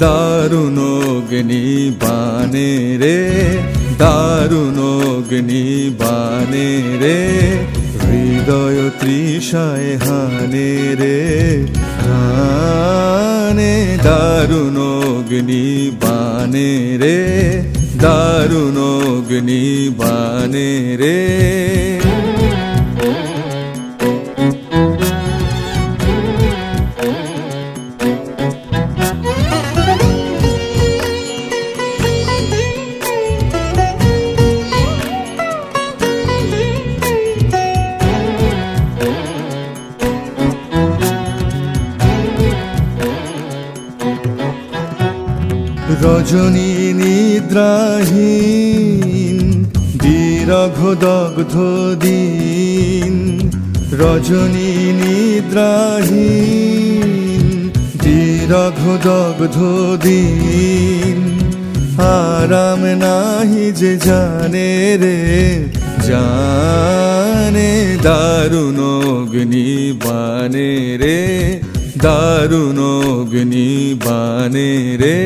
দারুণ অগ্নি বানে রে, দারুণ অগ্নি বানে রে, হৃদয় তৃষায় হানে রে হানে। দারুণ অগ্নি বানে রে, দারুণ অগ্নি বানে রে। রজনী নিদ্রাহীন বিরঘ দগ্ধ দিন, রজনী নিদ্রাহীন বিরঘ দগ্ধ দিন। আরাম নাহি যে জানে রে জানে, দারুণ অগ্নি বানে রে, দারুণ অগ্নি বানে রে।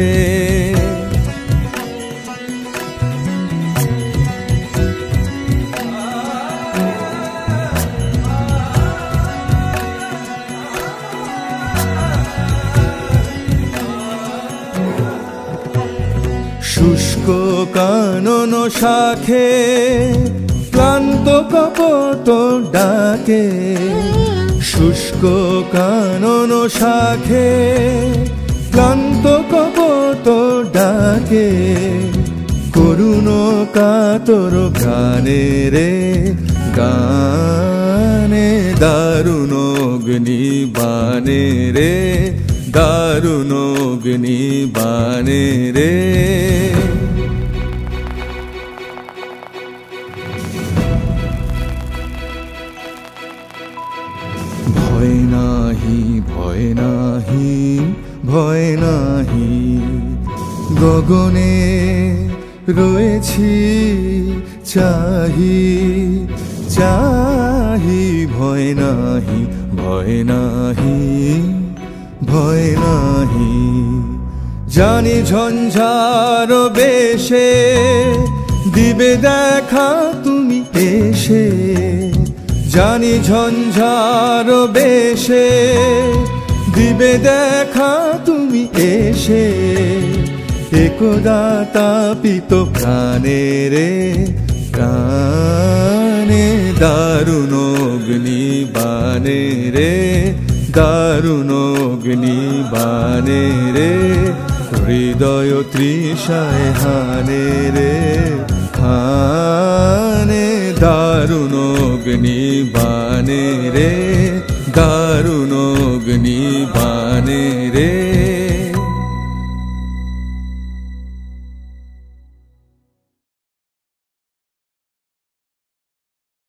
শুষ্ক কানন শাখে ক্লান্ত কপোত ডাকে, শুষ্ক কানন শাখে ক্লান্ত কপোত ডাকে। করুণ কাতর গানে রে গানে, দারুণ অগ্নি বানে রে, দারুণ অগ্নি বানে রে। ভয় নাহি ভয় নাহি ভয় নাহি, গগনে রয়েছি চাহি চাহি। ভয় নাহি ভয় নাহি ভয় নাহি, জানি ঝঞ্ঝার বেশে দিবে দেখা তুমি এসে, জানি ঝঞ্ঝার বেশে দিবে দেখা তুমি এসে। একদা তাপিত প্রাণে রে প্রাণে, দারুণ অগ্নি বানে রে, দারুণ অগ্নি বানে রে, হৃদয় তৃষায় হানে রে হানে। দারুণ অগ্নি বানে রে, দারুণ অগ্নি